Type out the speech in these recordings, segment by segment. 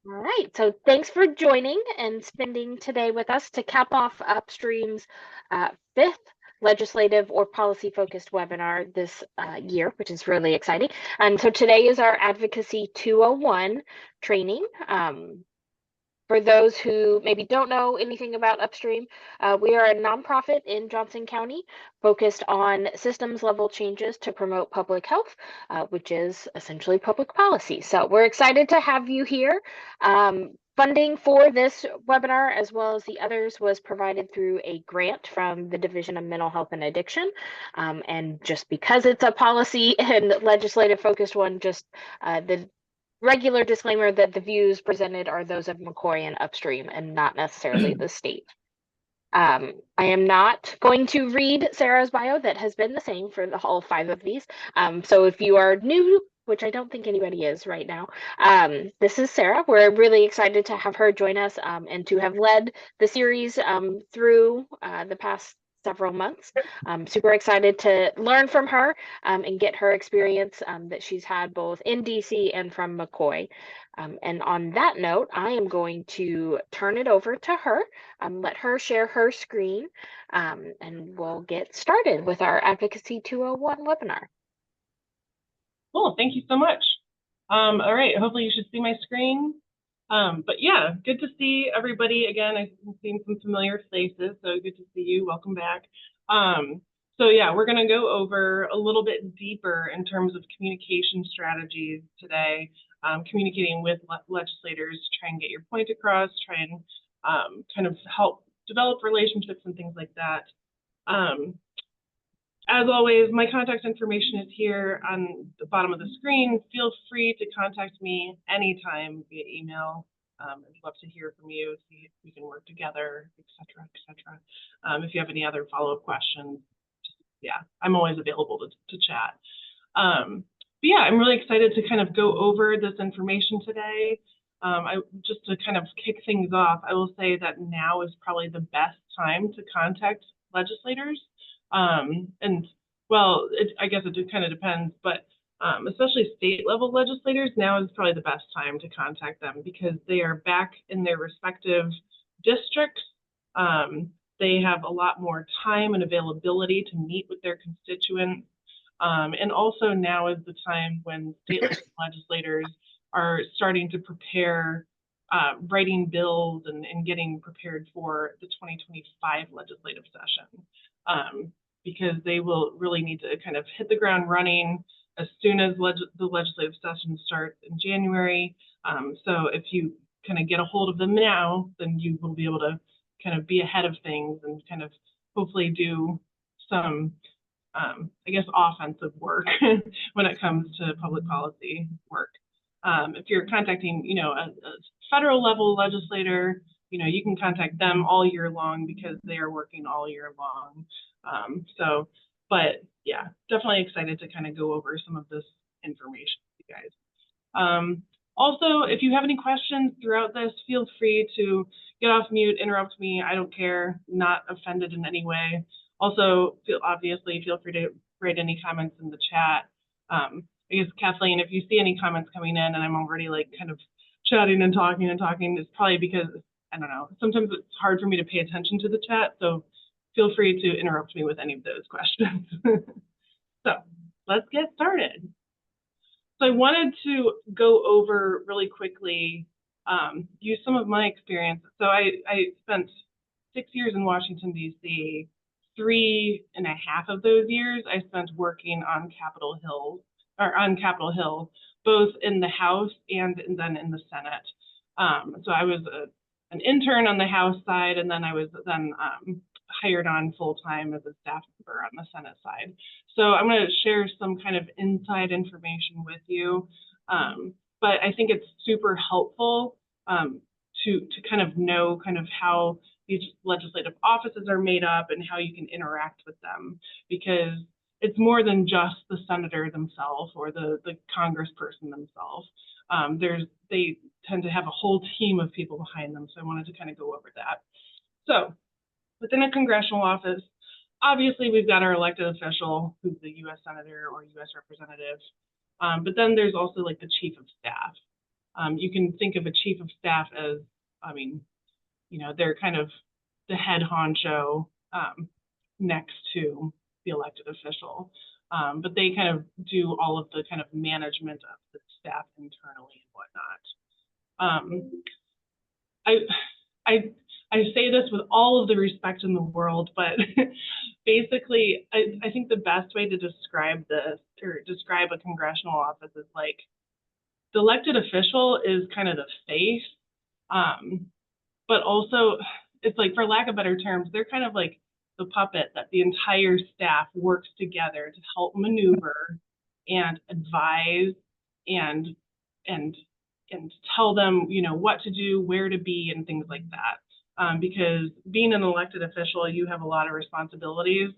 All right, so thanks for joining and spending today with us to cap off Upstream's fifth legislative or policy-focused webinar this year, which is really exciting. And so today is our Advocacy 201 training. For those who maybe don't know anything about Upstream, we are a nonprofit in Johnson County focused on systems level changes to promote public health, which is essentially public policy. So we're excited to have you here. Funding for this webinar, as well as the others, was provided through a grant from the Division of Mental Health and Addiction. And just because it's a policy and legislative focused one, just the regular disclaimer that the views presented are those of McCoy and Upstream and not necessarily the state. I am not going to read Sarah's bio that has been the same for all five of these. So if you are new, which I don't think anybody is right now, this is Sarah. We're really excited to have her join us and to have led the series through the past several months. I'm super excited to learn from her and get her experience that she's had both in DC and from McCoy. And on that note, I am going to turn it over to her, let her share her screen, and we'll get started with our Advocacy 201 webinar. Cool, thank you so much. All right, hopefully you should see my screen. But yeah, good to see everybody again. I've seen some familiar faces, so good to see you. Welcome back. So yeah, we're going to go over a little bit deeper in terms of communication strategies today, communicating with legislators, try and get your point across, try and kind of help develop relationships and things like that. As always, my contact information is here on the bottom of the screen. Feel free to contact me anytime via email. I'd love to hear from you, see if we can work together, et cetera, et cetera. If you have any other follow-up questions, yeah, I'm always available to chat. But yeah, I'm really excited to kind of go over this information today. Just to kind of kick things off, I will say that now is probably the best time to contact legislators. And well, I guess it kind of depends, but especially state level legislators, now is probably the best time to contact them because they are back in their respective districts. They have a lot more time and availability to meet with their constituents. And also now is the time when state legislators are starting to prepare writing bills and getting prepared for the 2025 legislative session. Because they will really need to kind of hit the ground running as soon as the legislative session starts in January. So if you kind of get a hold of them now, then you will be able to kind of be ahead of things and kind of hopefully do some, I guess, offensive work when it comes to public policy work. If you're contacting, a federal level legislator, you can contact them all year long because they are working all year long. But yeah, definitely excited to kind of go over some of this information with you guys. Also, if you have any questions throughout this, feel free to get off mute, interrupt me. I don't care, not offended in any way. Also, obviously, feel free to write any comments in the chat. I guess, Kathleen, if you see any comments coming in and I'm already like kind of chatting and talking, it's probably because, I don't know, sometimes it's hard for me to pay attention to the chat. So feel free to interrupt me with any of those questions. So let's get started. So I wanted to go over really quickly, use some of my experience. So I spent 6 years in Washington, D.C. 3.5 of those years I spent working on Capitol Hill, both in the House and then in the Senate. So I was an intern on the House side, and then I was hired on full-time as a staff member on the Senate side. So I'm going to share some kind of inside information with you, but I think it's super helpful to kind of know kind of how these legislative offices are made up and how you can interact with them, because it's more than just the senator themselves or the congressperson themselves. They tend to have a whole team of people behind them, so I wanted to kind of go over that. So within a congressional office, obviously we've got our elected official, who's the U.S. Senator or U.S. Representative, but then there's also like the chief of staff. You can think of a chief of staff as, I mean, you know, they're kind of the head honcho next to the elected official. But they kind of do all of the kind of management of the staff internally and whatnot. I say this with all of the respect in the world, but basically, I think the best way to describe this or describe a congressional office is like the elected official is kind of the face, but also it's like, for lack of better terms, they're kind of like the puppet that the entire staff works together to help maneuver and advise and tell them, you know, what to do, where to be, and things like that. Because being an elected official, you have a lot of responsibilities,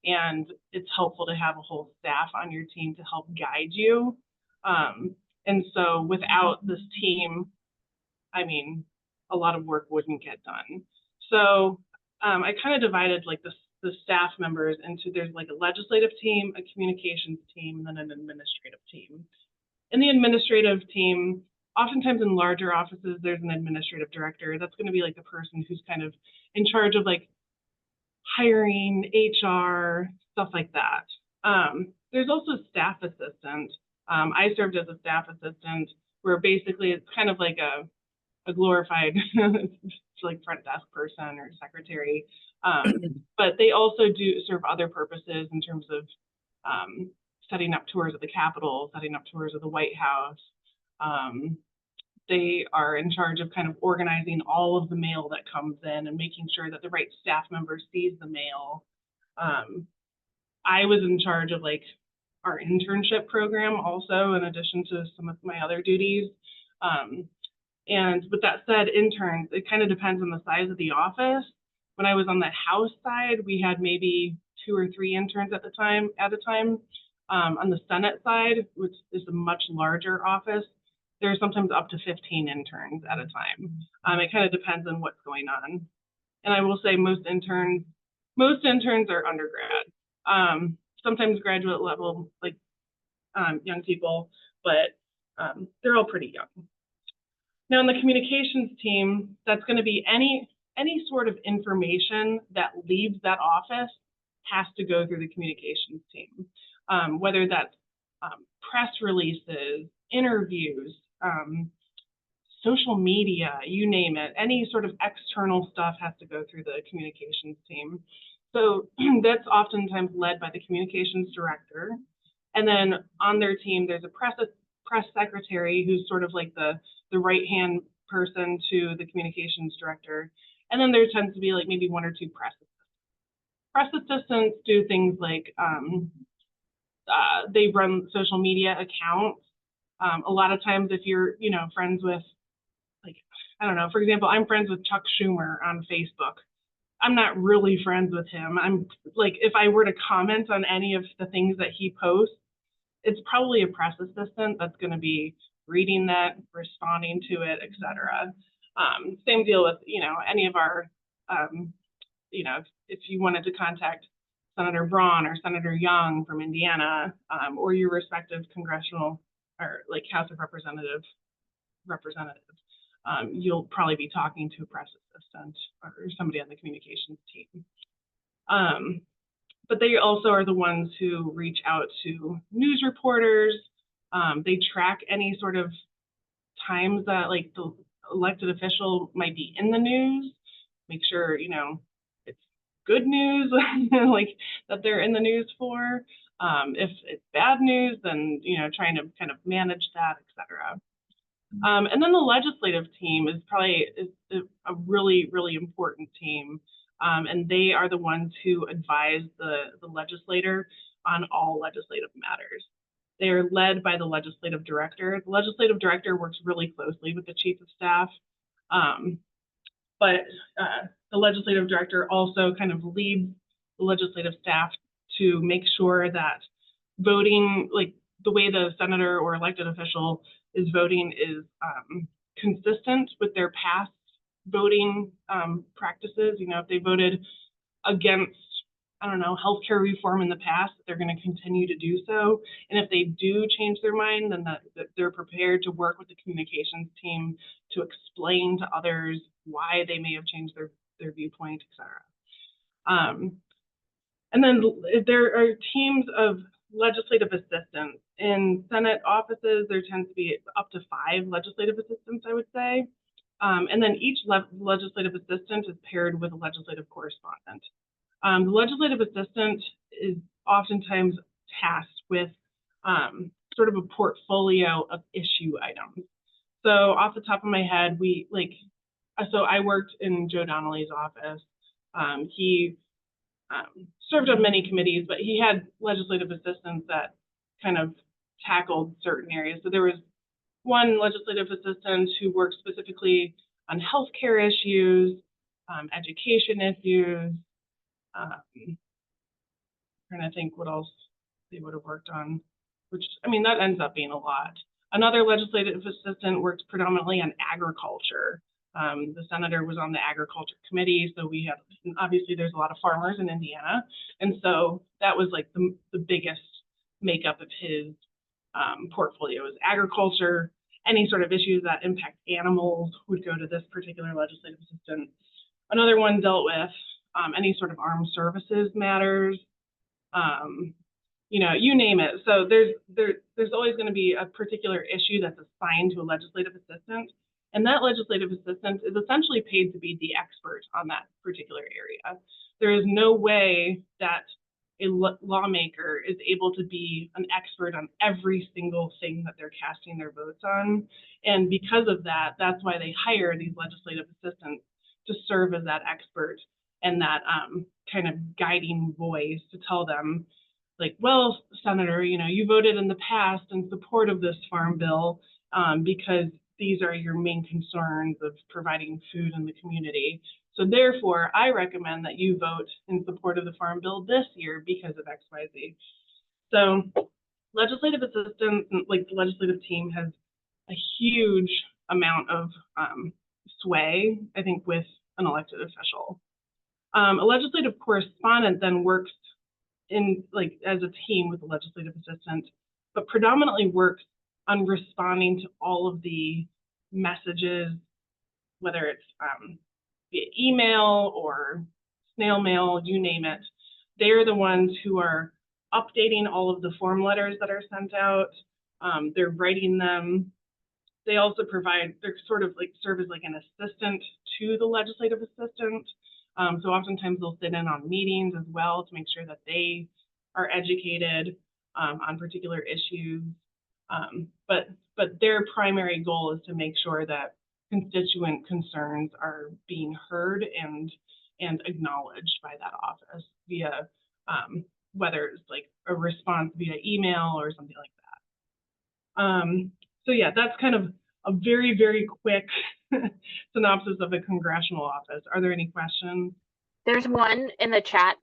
and it's helpful to have a whole staff on your team to help guide you. And so without this team, I mean, a lot of work wouldn't get done. So I kind of divided like the staff members into, there's like a legislative team, a communications team, and then an administrative team. In the administrative team, oftentimes in larger offices, there's an administrative director. That's going to be like the person who's kind of in charge of like hiring, HR, stuff like that. There's also staff assistant. I served as a staff assistant, where basically it's kind of like a glorified like front desk person or secretary. But they also do serve other purposes in terms of setting up tours of the Capitol, setting up tours of the White House. They are in charge of kind of organizing all of the mail that comes in and making sure that the right staff member sees the mail. I was in charge of like our internship program also, in addition to some of my other duties. And with that said, interns, it kind of depends on the size of the office. When I was on the House side, we had maybe 2 or 3 interns at a time. On the Senate side, which is a much larger office, there's sometimes up to 15 interns at a time. It kind of depends on what's going on. And I will say most interns are undergrad. Sometimes graduate level, like young people, but they're all pretty young. Now in the communications team, that's going to be any sort of information that leaves that office has to go through the communications team, whether that's press releases, interviews, social media, you name it. Any sort of external stuff has to go through the communications team. So that's oftentimes led by the communications director. And then on their team, there's a press secretary who's sort of like the right-hand person to the communications director. And then there tends to be like maybe 1 or 2 press assistants. Press assistants do things like they run social media accounts. A lot of times if you're, you know, friends with, like, I don't know, for example, I'm friends with Chuck Schumer on Facebook. I'm not really friends with him. I'm like, if I were to comment on any of the things that he posts, it's probably a press assistant that's going to be reading that, responding to it, etc. Same deal with, you know, any of our, you know, if you wanted to contact Senator Braun or Senator Young from Indiana, or your respective congressional or like House of Representatives, you'll probably be talking to a press assistant or somebody on the communications team. But they also are the ones who reach out to news reporters. They track any sort of times that like the elected official might be in the news, make sure, you know, it's good news, like that they're in the news for. If it's bad news, then, you know, trying to kind of manage that, etc. And then the legislative team is probably a really, really important team. And they are the ones who advise the legislator on all legislative matters. They are led by the legislative director. The legislative director works really closely with the chief of staff. But the legislative director also kind of leads the legislative staff to make sure that voting, like the way the senator or elected official is voting, is consistent with their past voting practices. You know, if they voted against I don't know, healthcare reform in the past, they're going to continue to do so. And if they do change their mind, then that they're prepared to work with the communications team to explain to others why they may have changed their viewpoint, etc. And then there are teams of legislative assistants. In Senate offices, there tends to be up to 5 legislative assistants, I would say. And then each legislative assistant is paired with a legislative correspondent. The legislative assistant is oftentimes tasked with sort of a portfolio of issue items. So off the top of my head, so I worked in Joe Donnelly's office. He served on many committees, but he had legislative assistants that kind of tackled certain areas. So there was one legislative assistant who worked specifically on healthcare issues, education issues. Trying to think what else they would have worked on, which, I mean, that ends up being a lot. Another legislative assistant worked predominantly on agriculture. The senator was on the agriculture committee, so we had, obviously there's a lot of farmers in Indiana, and so that was like the biggest makeup of his portfolio is agriculture. Any sort of issues that impact animals would go to this particular legislative assistant. Another one dealt with any sort of armed services matters, you know, you name it. So there's always going to be a particular issue that's assigned to a legislative assistant, and that legislative assistant is essentially paid to be the expert on that particular area. There is no way that a lawmaker is able to be an expert on every single thing that they're casting their votes on. And because of that, that's why they hire these legislative assistants to serve as that expert and that kind of guiding voice to tell them, like, well, Senator, you know, you voted in the past in support of this farm bill because these are your main concerns of providing food in the community. So therefore, I recommend that you vote in support of the farm bill this year because of X, Y, Z. So legislative assistants, like the legislative team, has a huge amount of sway, I think, with an elected official. A legislative correspondent then works in, like, as a team with the legislative assistant, but predominantly works on responding to all of the messages, whether it's via email or snail mail, you name it. They're the ones who are updating all of the form letters that are sent out. They're writing them. They also provide, they're sort of like serve as like an assistant to the legislative assistant. So oftentimes they'll sit in on meetings as well to make sure that they are educated on particular issues. But their primary goal is to make sure that constituent concerns are being heard and acknowledged by that office via whether it's like a response via email or something like that. So yeah, that's kind of a very, very quick synopsis of the congressional office. Are there any questions? There's one in the chat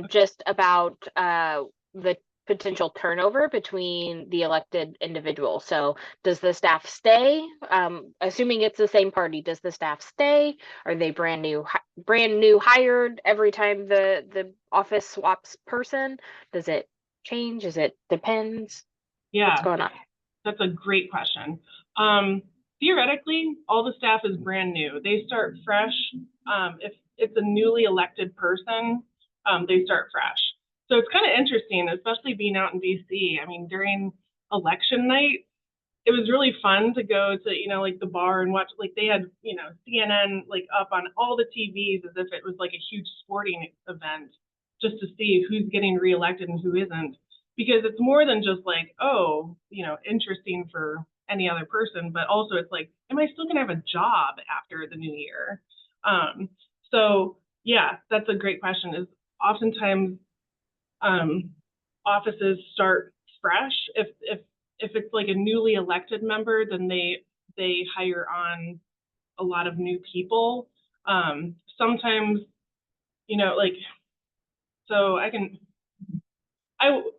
just about the potential turnover between the elected individuals. So does the staff stay? Assuming it's the same party, does the staff stay? Are they brand new hired every time the office swaps person? Does it change? Is it depends? Yeah, what's going on? That's a great question. Theoretically, all the staff is brand new. They start fresh. If it's a newly elected person, they start fresh. So it's kind of interesting, especially being out in DC. I mean, during election night, it was really fun to go to, you know, like the bar and watch, like they had, you know, CNN like up on all the TVs as if it was like a huge sporting event just to see who's getting reelected and who isn't. Because it's more than just like, oh, you know, interesting for any other person, but also it's like, am I still gonna have a job after the new year? So yeah, that's a great question. Is oftentimes offices start fresh. If it's like a newly elected member, then they hire on a lot of new people. Sometimes, you know, like, so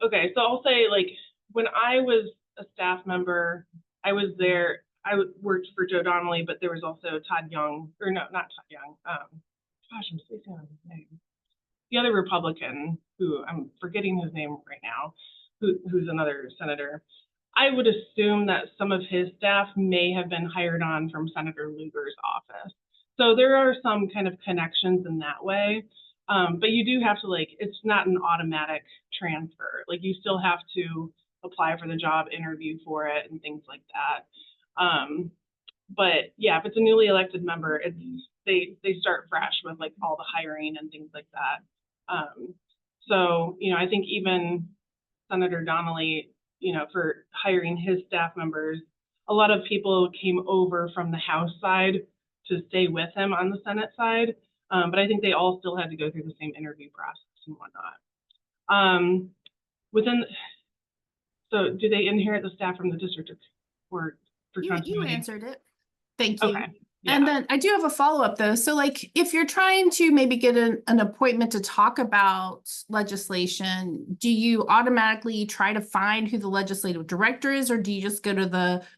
okay, so I'll say, like, when I was a staff member, I was there, I worked for Joe Donnelly, but there was also Todd Young, or no, not Todd Young. Gosh, I'm spacing on his name. the other Republican, who I'm forgetting his name right now, who's another senator, I would assume that some of his staff may have been hired on from Senator Lugar's office. So there are some kind of connections in that way. But you do have to, like, it's not an automatic transfer. Like, you still have to apply for the job, interview for it, and things like that. But yeah, if it's a newly elected member, they start fresh with like all the hiring and things like that. So, you know, I think even Senator Donnelly, you know, for hiring his staff members, a lot of people came over from the House side to stay with him on the Senate side. But I think they all still had to go through the same interview process and whatnot. So do they inherit the staff from the district or for continuity? You answered it. Thank you. Okay. Yeah. And then I do have a follow-up though. So like if you're trying to maybe get an appointment to talk about legislation, do you automatically try to find who the legislative director is, or do you just go to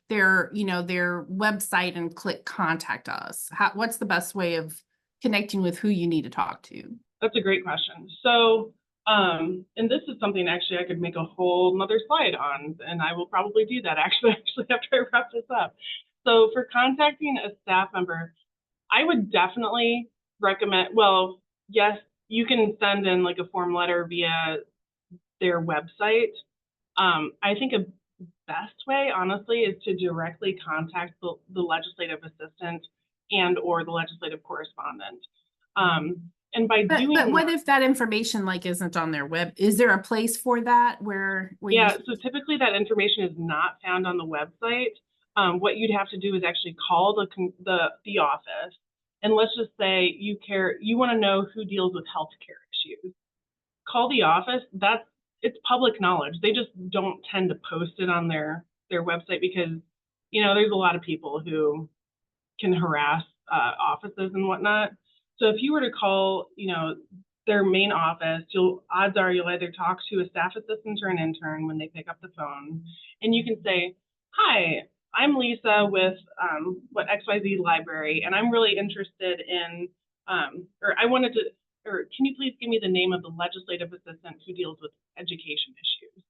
their website and click contact us? What's the best way of connecting with who you need to talk to? That's a great question. So, and this is something actually I could make a whole nother slide on, and I will probably do that actually after I wrap this up. So for contacting a staff member, I would definitely recommend, well, yes, you can send in like a form letter via their website. I think a best way, honestly, is to directly contact the legislative assistant and or the legislative correspondent. And by doing but what if that information like isn't on their web? Is there a place for that where yeah, so typically that information is not found on the website. What you'd have to do is actually call the office, and let's just say you want to know who deals with healthcare issues. Call the office. It's public knowledge. They just don't tend to post it on their website because, you know, there's a lot of people who can harass offices and whatnot. So if you were to call, you know, their main office, odds are you'll either talk to a staff assistant or an intern when they pick up the phone, and you can say, "Hi, I'm Lisa with XYZ Library, and I'm really interested in, or can you please give me the name of the legislative assistant who deals with education issues?"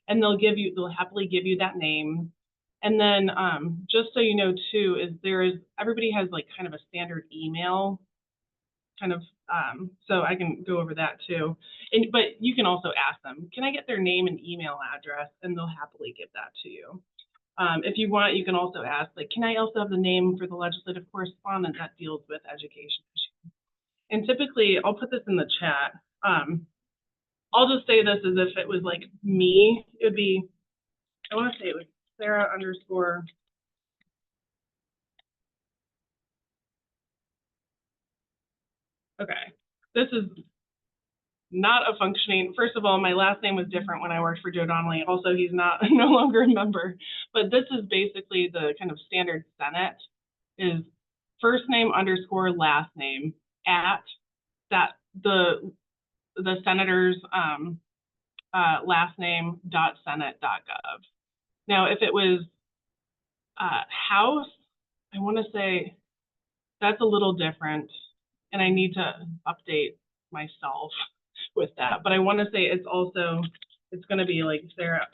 And they'll happily give you that name. And then just so you know too, everybody has like kind of a standard email, kind of, so I can go over that too. But you can also ask them, can I get their name and email address? And they'll happily give that to you. If you want, you can also ask, like, can I also have the name for the legislative correspondent that deals with education issues? And typically, I'll put this in the chat. I'll just say this as if it was like me. It would be, I want to say it was Sarah _ okay, this is not a functioning, first of all, my last name was different when I worked for Joe Donnelly. Also, he's no longer a member, but this is basically the kind of standard Senate is first name _ last name at that the senator's last name .senate.gov. Now, if it was House, I want to say that's a little different, and I need to update myself with that. But I want to say it's going to be like Sarah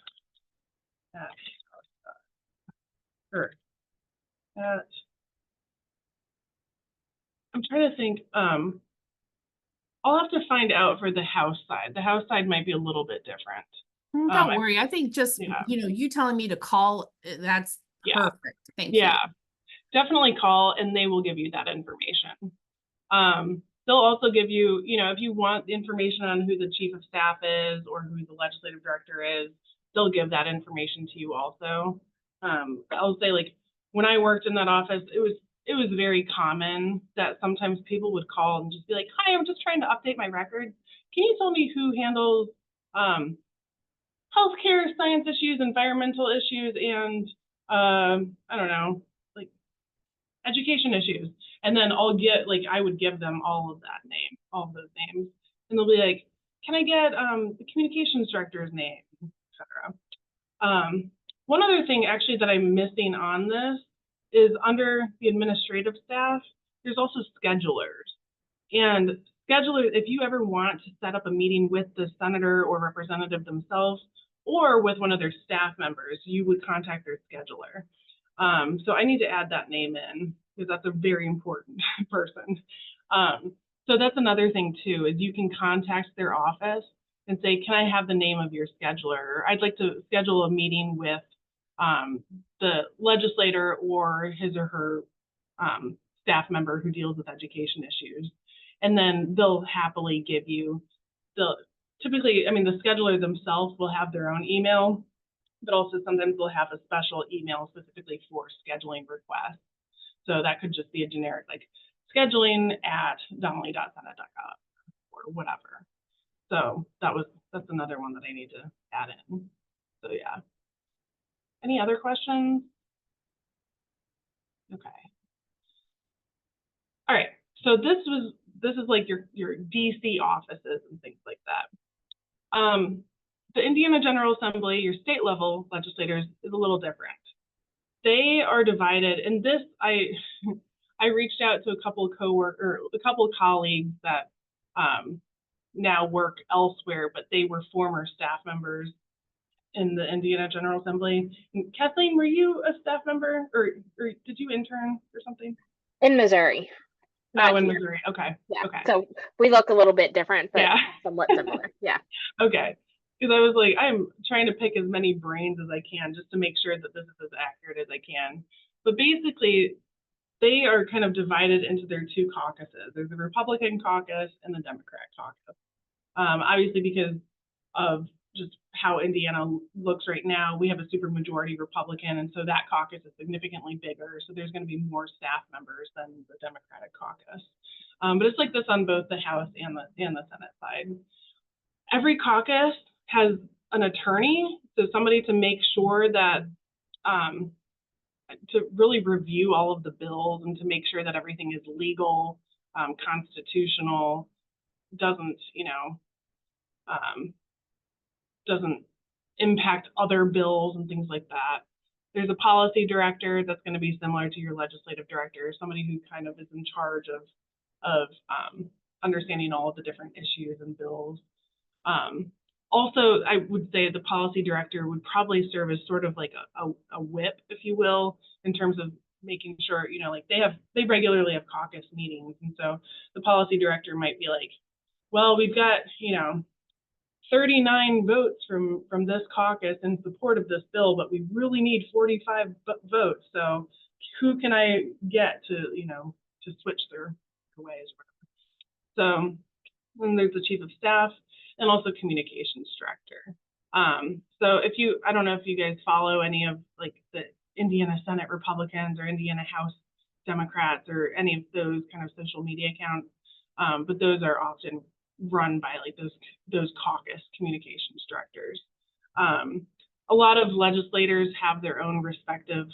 I'm trying to think. I'll have to find out for the House side. The House side might be a little bit different. Don't worry. I think just, you telling me to call, that's perfect. Thank you. Yeah, definitely call and they will give you that information. They'll also give you, if you want information on who the chief of staff is or who the legislative director is, they'll give that information to you also. I'll say, like, when I worked in that office, it was very common that sometimes people would call and just be like, "Hi, I'm just trying to update my records. Can you tell me who handles healthcare, science issues, environmental issues, and I don't know, like education issues?" And then I would give them all of those names, and they'll be like, "Can I get the communications director's name, etc." One other thing actually that I'm missing on this is under the administrative staff, there's also schedulers. And schedulers, if you ever want to set up a meeting with the senator or representative themselves, or with one of their staff members, you would contact their scheduler. So I need to add that name in because that's a very important person. So that's another thing too, is you can contact their office and say, can I have the name of your scheduler? Or I'd like to schedule a meeting with the legislator or his or her staff member who deals with education issues. And then they'll happily give you typically, I mean, the scheduler themselves will have their own email, but also sometimes they'll have a special email specifically for scheduling requests. So that could just be a generic, like scheduling@donnelly.senate.gov or whatever. So that's another one that I need to add in. So yeah. Any other questions? Okay. All right. So this is like your DC offices and things like that. The Indiana General Assembly, your state level legislators, is a little different. They are divided, and this I reached out to a couple colleagues that now work elsewhere, but they were former staff members in the Indiana General Assembly. And Kathleen, were you a staff member, or did you intern or something? In Missouri. Oh, in Missouri. Okay. Yeah. Okay. So we look a little bit different, but yeah. somewhat similar. Yeah. Okay. Because I was like, I'm trying to pick as many brains as I can just to make sure that this is as accurate as I can. But basically, they are kind of divided into their two caucuses. There's the Republican caucus and the Democrat caucus. Obviously, because of just how Indiana looks right now, we have a supermajority Republican, and so that caucus is significantly bigger. So there's going to be more staff members than the Democratic caucus. But it's like this on both the House and the Senate side. Every caucus has an attorney, so somebody to make sure that to really review all of the bills and to make sure that everything is legal, constitutional, doesn't impact other bills and things like that. There's a policy director that's going to be similar to your legislative director, somebody who kind of is in charge of understanding all of the different issues and bills. Also, I would say the policy director would probably serve as sort of like a whip, if you will, in terms of making sure, like they regularly have caucus meetings. And so the policy director might be like, well, we've got, 39 votes from this caucus in support of this bill, but we really need 45 votes. So who can I get to, to switch their ways? So then there's the chief of staff and also communications director. So I don't know if you guys follow any of like the Indiana Senate Republicans or Indiana House Democrats or any of those kind of social media accounts, but those are often run by like those caucus communications directors. A lot of legislators have their own respective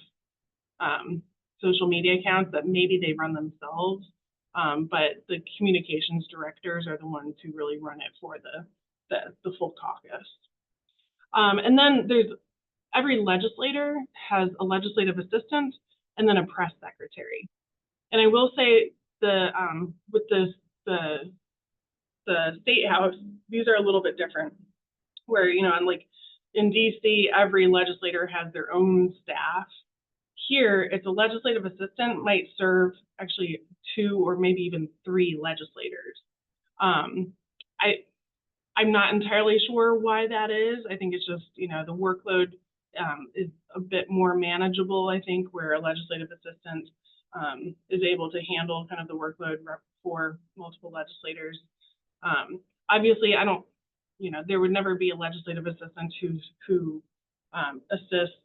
social media accounts that maybe they run themselves, but the communications directors are the ones who really run it for the full caucus. And then every legislator has a legislative assistant and then a press secretary. And I will say with the state house, these are a little bit different, where, and like in DC, every legislator has their own staff. Here, it's a legislative assistant might serve actually 2 or maybe even 3 legislators. I'm not entirely sure why that is. I think it's just, the workload is a bit more manageable, I think, where a legislative assistant is able to handle kind of the workload for multiple legislators. Obviously, I don't, there would never be a legislative assistant who assists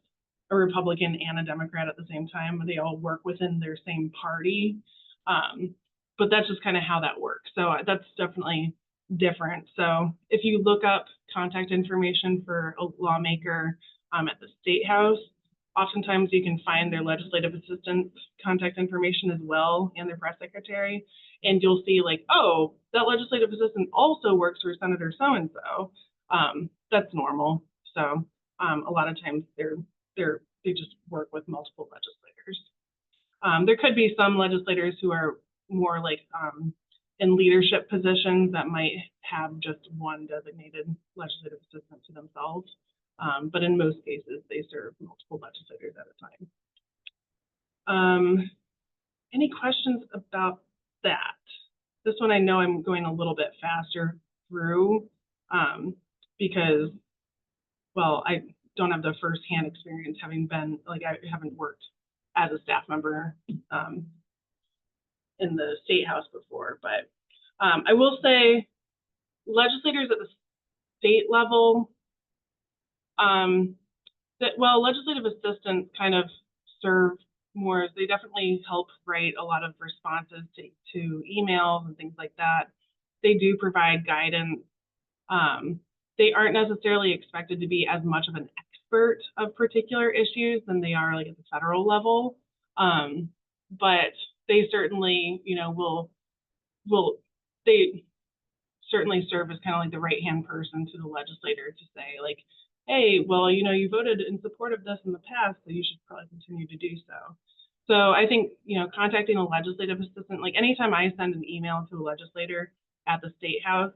a Republican and a Democrat at the same time. They all work within their same party, but that's just kind of how that works. So that's definitely different. So if you look up contact information for a lawmaker at the state house, oftentimes you can find their legislative assistant contact information as well and their press secretary. And you'll see like, oh, that legislative assistant also works for Senator so-and-so. That's normal. So a lot of times they just work with multiple legislators. There could be some legislators who are more like in leadership positions that might have just one designated legislative assistant to themselves. But in most cases, they serve multiple legislators at a time. Any questions about that? This one I know I'm going a little bit faster through because, well, I don't have the firsthand experience having been, like, I haven't worked as a staff member in the state house before, but I will say legislators at the state level, legislative assistants kind of serve more, as they definitely help write a lot of responses to emails and things like that. They do provide guidance. They aren't necessarily expected to be as much of an expert of particular issues than they are like at the federal level. But they certainly, they certainly serve as kind of like the right-hand person to the legislator to say, like, hey, well, you voted in support of this in the past, so you should probably continue to do so. So I think, contacting a legislative assistant, like anytime I send an email to a legislator at the state house,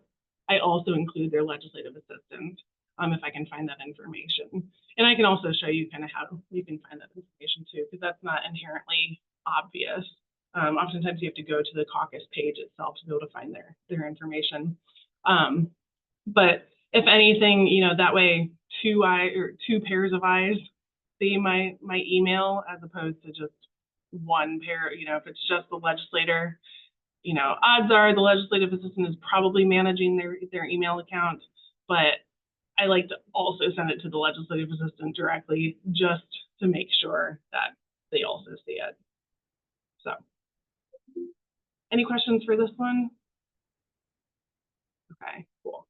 I also include their legislative assistant if I can find that information. And I can also show you kind of how you can find that information too, because that's not inherently obvious. Oftentimes you have to go to the caucus page itself to be able to find their information. But if anything, that way two pairs of eyes see my email as opposed to just one pair. If it's just the legislator, odds are the legislative assistant is probably managing their email account, but I like to also send it to the legislative assistant directly just to make sure that they also see it. So, any questions for this one? Okay, cool.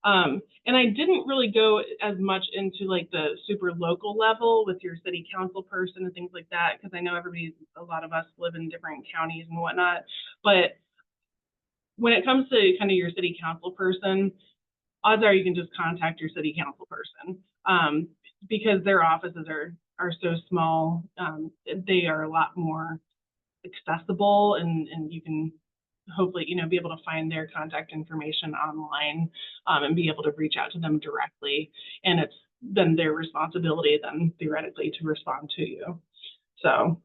And I didn't really go as much into like the super local level with your city council person and things like that, because I know a lot of us live in different counties and whatnot. But when it comes to kind of your city council person, odds are you can just contact your city council person because their offices are so small. They are a lot more accessible, and you can hopefully be able to find their contact information online and be able to reach out to them directly, and it's then their responsibility then theoretically to respond to you. So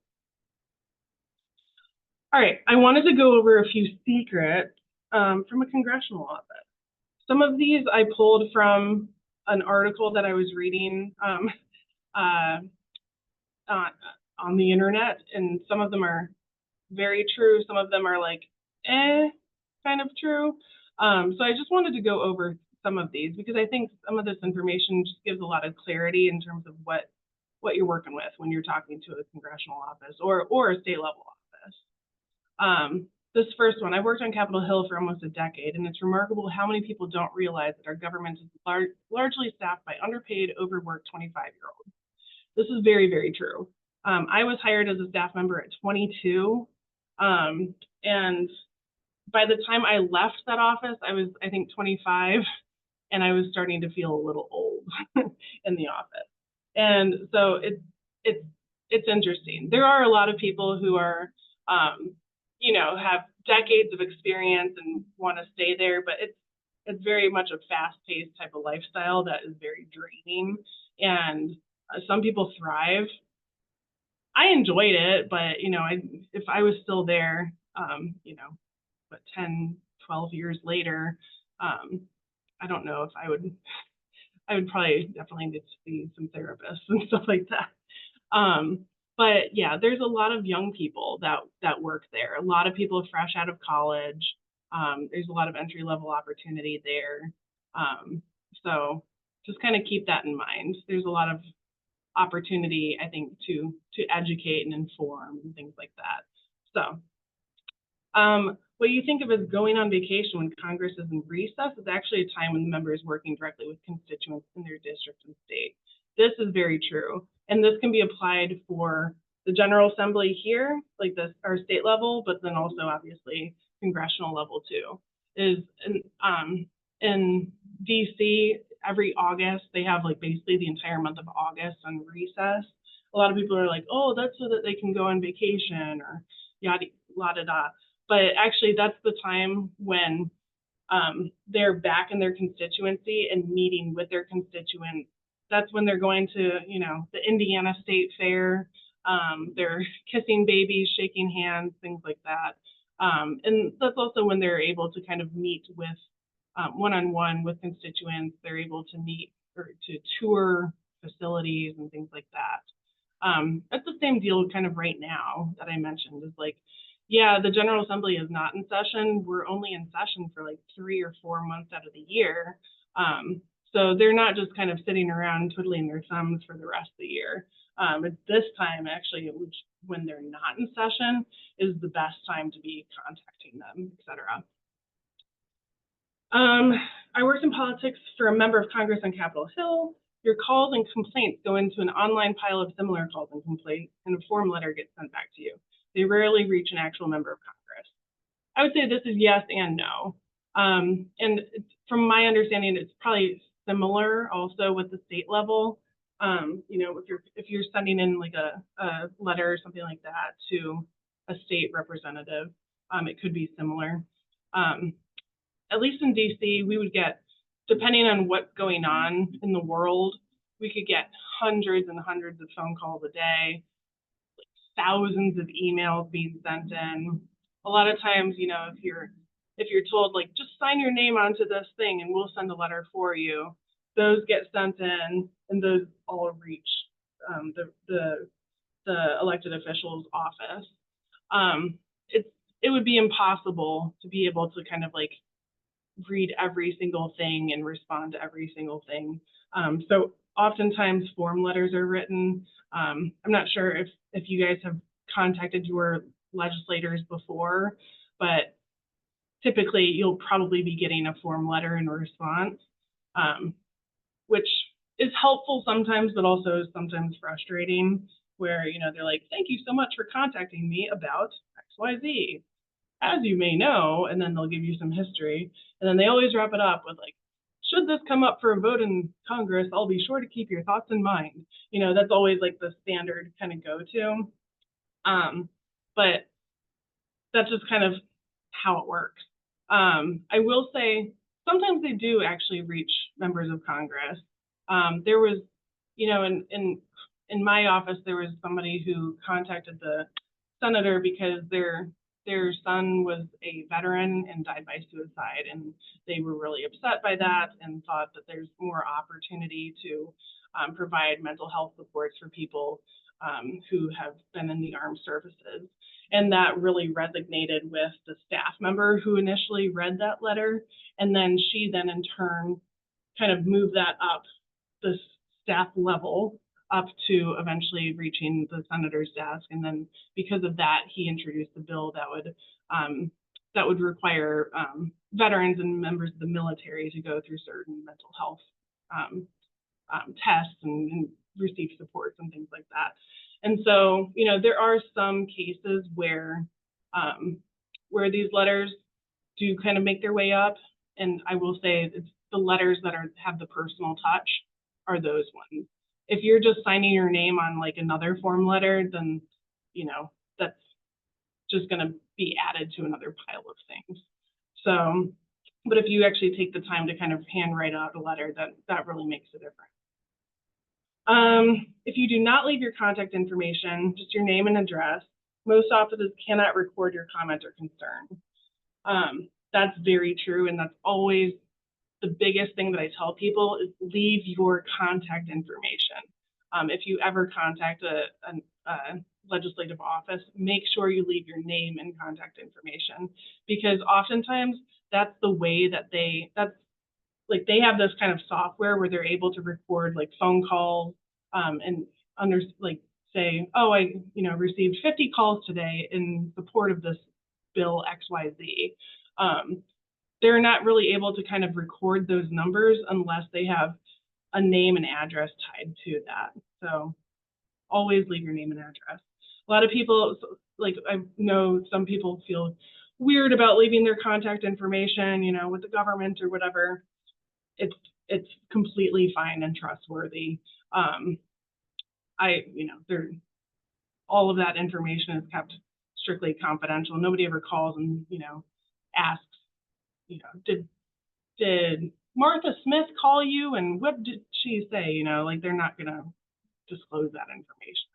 all right, I wanted to go over a few secrets from a congressional office. Some of these I pulled from an article that I was reading on the internet, and some of them are very true. Some of them are like, kind of true. So I just wanted to go over some of these because I think some of this information just gives a lot of clarity in terms of what you're working with when you're talking to a congressional office or a state level office. This first one, I worked on Capitol Hill for almost a decade, and it's remarkable how many people don't realize that our government is largely staffed by underpaid, overworked 25-year-olds. This is very, very true. I was hired as a staff member at 22, and by the time I left that office, I was, I think, 25, and I was starting to feel a little old in the office. And so it's interesting. There are a lot of people who are, have decades of experience and want to stay there, but it's very much a fast-paced type of lifestyle that is very draining. And some people thrive. I enjoyed it, but if I was still there, 10, 12 years later, I don't know if I would probably definitely need to see some therapists and stuff like that. But yeah, there's a lot of young people that work there. A lot of people fresh out of college. There's a lot of entry-level opportunity there. So just kind of keep that in mind. There's a lot of opportunity, I think, to educate and inform and things like that. So what you think of as going on vacation when Congress is in recess is actually a time when the member is working directly with constituents in their district and state. This is very true. And this can be applied for the General Assembly here, like this, our state level, but then also obviously congressional level too. In DC, every August, they have like basically the entire month of August on recess. A lot of people are like, oh, that's so that they can go on vacation or yada, la da da. but actually that's the time when they're back in their constituency and meeting with their constituents. That's when they're going to, you know, the Indiana State Fair. They're kissing babies, shaking hands, things like that. And that's also when they're able to kind of meet with one-on-one with constituents. They're able to meet or to tour facilities and things like that. That's the same deal kind of right now that I mentioned, is like, yeah, the General Assembly is not in session. We're only in session for like 3 or 4 months out of the year. So they're not just kind of sitting around twiddling their thumbs for the rest of the year. At this time, actually, when they're not in session, is the best time to be contacting them, etc. I worked in politics for a member of Congress on Capitol Hill. Your calls and complaints go into an online pile of similar calls and complaints, and a form letter gets sent back to you. They rarely reach an actual member of Congress. I would say this is yes and no. And from my understanding, it's probably similar also with the state level. You know, if you're sending in like a letter or something like that to a state representative, it could be similar. At least in DC, we would get, depending on what's going on in the world, we could get hundreds and hundreds of phone calls a day, like thousands of emails being sent in. A lot of times, you know, if you're told like, just sign your name onto this thing and we'll send a letter for you, those get sent in and those all reach the elected official's office. It would be impossible to be able to kind of like read every single thing and respond to every single thing. So oftentimes form letters are written. I'm not sure if you guys have contacted your legislators before, but typically you'll probably be getting a form letter in response, which is helpful sometimes, but also sometimes frustrating, where, you know, they're like, thank you so much for contacting me about XYZ. As you may know, and then they'll give you some history, and then they always wrap it up with like, should this come up for a vote in Congress, I'll be sure to keep your thoughts in mind. You know, that's always like the standard kind of go-to. But that's just kind of how it works. I will say sometimes they do actually reach members of Congress. There was, you know, in my office, there was somebody who contacted the senator because their son was a veteran and died by suicide, and they were really upset by that and thought that there's more opportunity to provide mental health supports for people who have been in the armed services. And that really resonated with the staff member who initially read that letter, and then she then in turn kind of moved that up the staff level up to eventually reaching the senator's desk. And then because of that, he introduced a bill that would require veterans and members of the military to go through certain mental health tests and receive supports and things like that. And so, you know, there are some cases where these letters do kind of make their way up. And I will say it's the letters that have the personal touch are those ones. If you're just signing your name on like another form letter, then, you know, that's just going to be added to another pile of things. So, but if you actually take the time to kind of handwrite out a letter, that really makes a difference. If you do not leave your contact information, just your name and address, most offices cannot record your comment or concern. That's very true, and that's always the biggest thing that I tell people is leave your contact information. If you ever contact a legislative office, make sure you leave your name and contact information, because oftentimes that's the way that they have this kind of software where they're able to record like phone calls and say, oh, I received 50 calls today in support of this bill XYZ. They're not really able to kind of record those numbers unless they have a name and address tied to that. So always leave your name and address. A lot of people, like I know some people feel weird about leaving their contact information, you know, with the government or whatever. It's completely fine and trustworthy. All of that information is kept strictly confidential. Nobody ever calls and, you know, asks, you know, did Martha Smith call you and what did she say? You know, like they're not gonna disclose that information.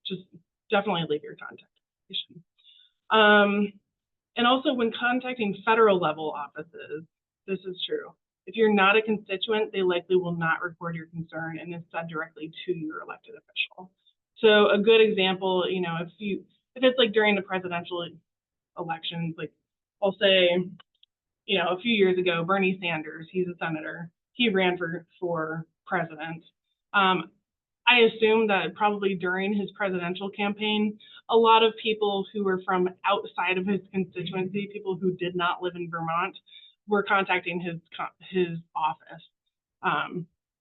Just definitely leave your contact information. And also when contacting federal level offices, this is true. If you're not a constituent, they likely will not record your concern and instead directly to your elected official. So a good example, you know, if it's like during the presidential elections, like I'll say, you know, a few years ago, Bernie Sanders, he's a senator, he ran for president. I assume that probably during his presidential campaign, a lot of people who were from outside of his constituency, people who did not live in Vermont, were contacting his office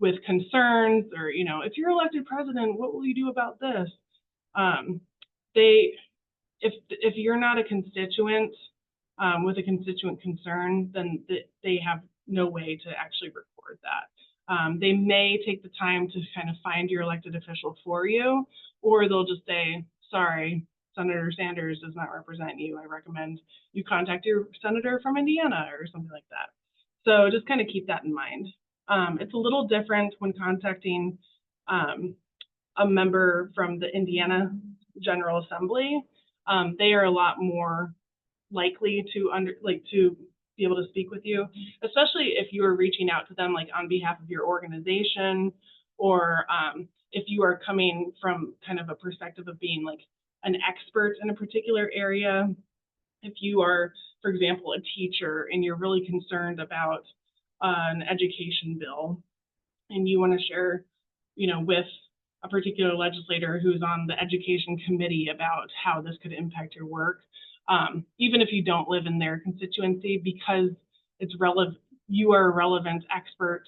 with concerns, or, you know, if you're elected president, what will you do about this? If you're not a constituent with a constituent concern, then they have no way to actually record that. They may take the time to kind of find your elected official for you, or they'll just say, sorry, Senator Sanders does not represent you. I recommend you contact your senator from Indiana or something like that. So just kind of keep that in mind. It's a little different when contacting a member from the Indiana General Assembly. They are a lot more likely to be able to speak with you, especially if you are reaching out to them like on behalf of your organization, or if you are coming from kind of a perspective of being like an expert in a particular area. If you are, for example, a teacher and you're really concerned about an education bill and you want to share, you know, with a particular legislator who's on the education committee about how this could impact your work, even if you don't live in their constituency, because it's relevant, you are a relevant expert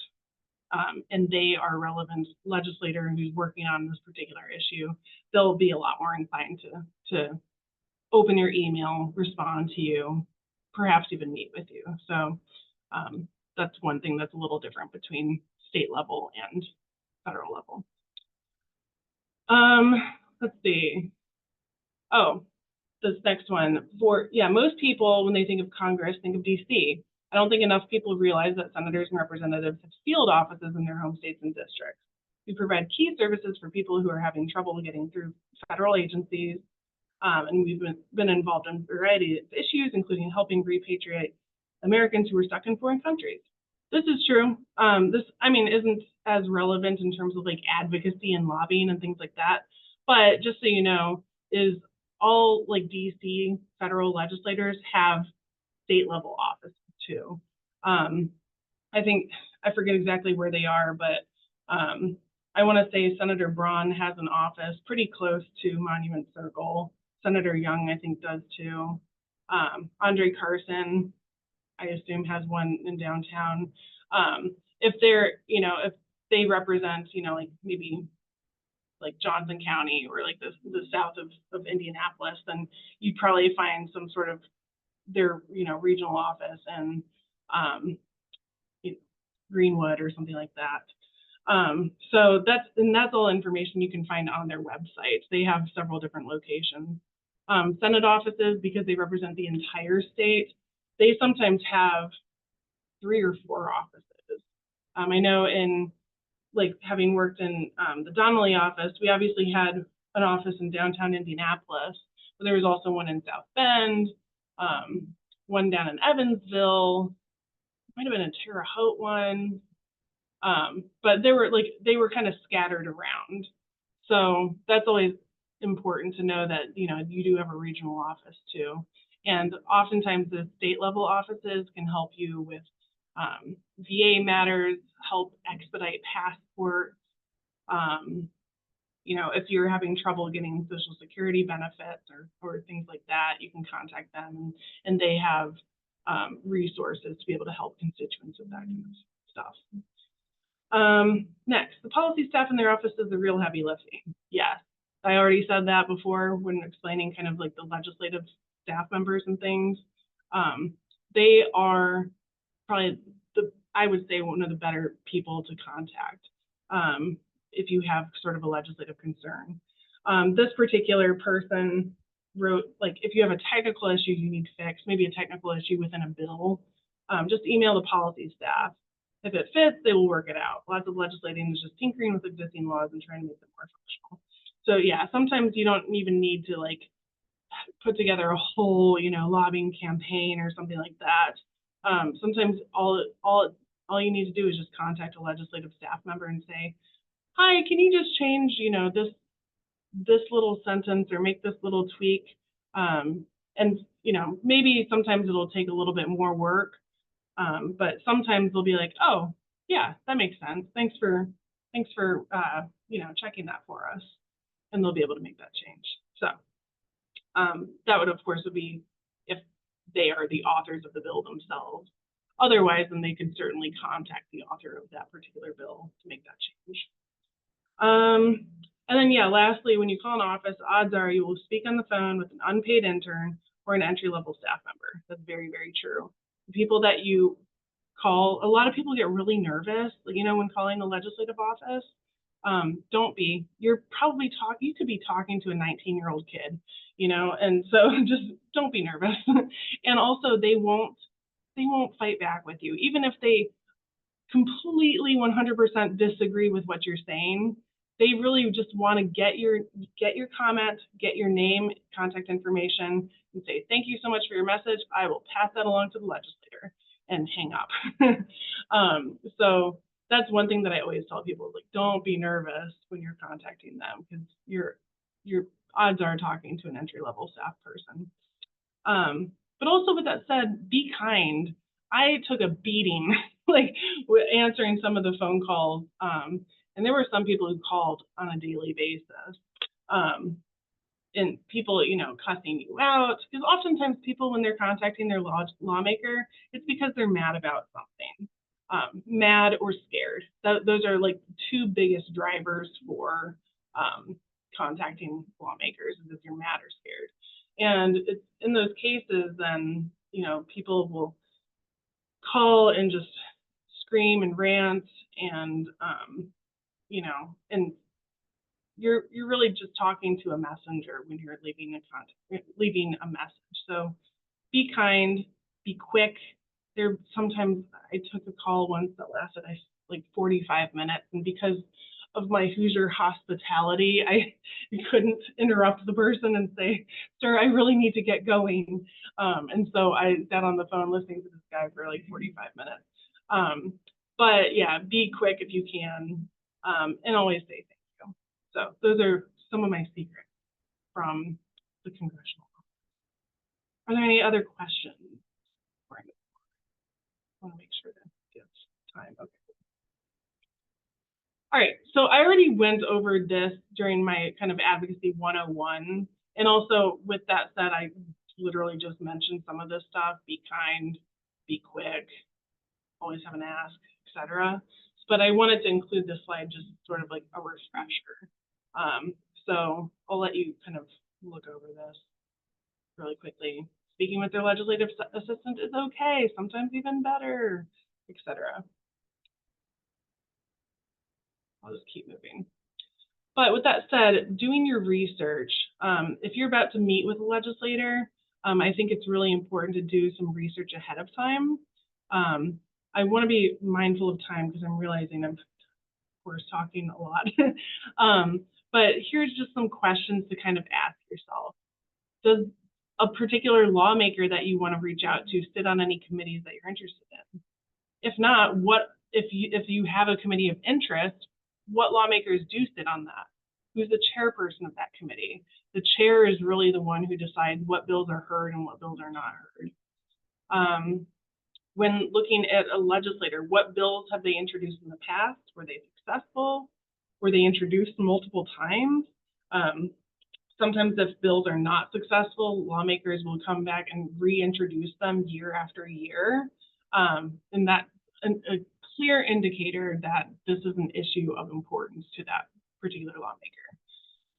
and they are a relevant legislator who's working on this particular issue, they'll be a lot more inclined to open your email, respond to you, perhaps even meet with you. So that's one thing that's a little different between state level and federal level. Let's see. Oh, this next one. Most people, when they think of Congress, think of DC. I don't think enough people realize that senators and representatives have field offices in their home states and districts. We provide key services for people who are having trouble getting through federal agencies, and we've been involved in a variety of issues, including helping repatriate Americans who were stuck in foreign countries. This is true. This, I mean, isn't as relevant in terms of like advocacy and lobbying and things like that. But just so you know, is all like DC federal legislators have state level offices too. I think, I forget exactly where they are, but I want to say Senator Braun has an office pretty close to Monument Circle. Senator Young, I think, does too. Andre Carson, I assume, has one in downtown. If they're, you know, if they represent, you know, like maybe like Johnson County or like the south of Indianapolis, then you'd probably find some sort of their, you know, regional office in Greenwood or something like that. So that's all information you can find on their website. They have several different locations. Senate offices, because they represent the entire state, they sometimes have 3 or 4 offices. I know in, like, having worked in the Donnelly office, we obviously had an office in downtown Indianapolis, but there was also one in South Bend, one down in Evansville, might have been a Terre Haute one, but they were kind of scattered around. So that's always important to know that, you know, you do have a regional office too. And oftentimes the state level offices can help you with VA matters, help expedite passports. You know, if you're having trouble getting Social Security benefits or things like that, you can contact them, and they have resources to be able to help constituents with that kind of stuff. Next, the policy staff in their office does the real heavy lifting. Yes, I already said that before when explaining kind of like the legislative staff members and things. They are probably, I would say, one of the better people to contact if you have sort of a legislative concern. This particular person wrote, like, if you have a technical issue you need fixed, maybe a technical issue within a bill, just email the policy staff. If it fits, they will work it out. Lots of legislating is just tinkering with existing laws and trying to make them more functional. So yeah, sometimes you don't even need to like put together a whole, you know, lobbying campaign or something like that. Sometimes all you need to do is just contact a legislative staff member and say, hi, can you just change, you know, this little sentence or make this little tweak? And, you know, maybe sometimes it'll take a little bit more work, but sometimes they'll be like, oh, yeah, that makes sense. Thanks for you know, checking that for us. And they'll be able to make that change. So that would, of course, would be if they are the authors of the bill themselves. Otherwise, then they can certainly contact the author of that particular bill to make that change. And then, yeah, lastly, when you call an office, odds are you will speak on the phone with an unpaid intern or an entry-level staff member. That's very, very true. The people that you call, a lot of people get really nervous, you know, when calling the legislative office. Don't be. You're probably you could be talking to a 19-year-old kid, you know, and so just don't be nervous. And also, they won't fight back with you, even if they completely 100% disagree with what you're saying. They really just want to get your comment, get your name, contact information, and say, thank you so much for your message. I will pass that along to the legislator, and hang up. So that's one thing that I always tell people, like, don't be nervous when you're contacting them, because your odds are talking to an entry-level staff person. But also, with that said, be kind. I took a beating, like, answering some of the phone calls. And there were some people who called on a daily basis, and people, you know, cussing you out. Because oftentimes people, when they're contacting their lawmaker, it's because they're mad about something, mad or scared. Those are like two biggest drivers for contacting lawmakers, is if you're mad or scared. And it's in those cases, then, you know, people will call and just scream and rant, and you know, and you're really just talking to a messenger when you're leaving a message. So be kind, be quick. Sometimes I took a call once that lasted like 45 minutes, and because of my Hoosier hospitality, I couldn't interrupt the person and say, sir, I really need to get going. And so I sat on the phone listening to this guy for like 45 minutes. But yeah, be quick if you can, and always say thank you. So those are some of my secrets from the congressional office. Are there any other questions? I want to make sure to give time. Okay. All right, so I already went over this during my kind of Advocacy 101. And also, with that said, I literally just mentioned some of this stuff: be kind, be quick, always have an ask, etc. But I wanted to include this slide just sort of like a refresher. So I'll let you kind of look over this really quickly. Speaking with their legislative assistant is okay, sometimes even better, etc. I'll just keep moving. But with that said, doing your research, if you're about to meet with a legislator, I think it's really important to do some research ahead of time. I want to be mindful of time because I'm realizing I'm, of course, talking a lot. But here's just some questions to kind of ask yourself. Does a particular lawmaker that you want to reach out to sit on any committees that you're interested in? If not, if you have a committee of interest, what lawmakers do sit on that? Who's the chairperson of that committee? The chair is really the one who decides what bills are heard and what bills are not heard. When looking at a legislator, what bills have they introduced in the past? Were they successful? Were they introduced multiple times? Sometimes if bills are not successful, lawmakers will come back and reintroduce them year after year. And that's a clear indicator that this is an issue of importance to that particular lawmaker.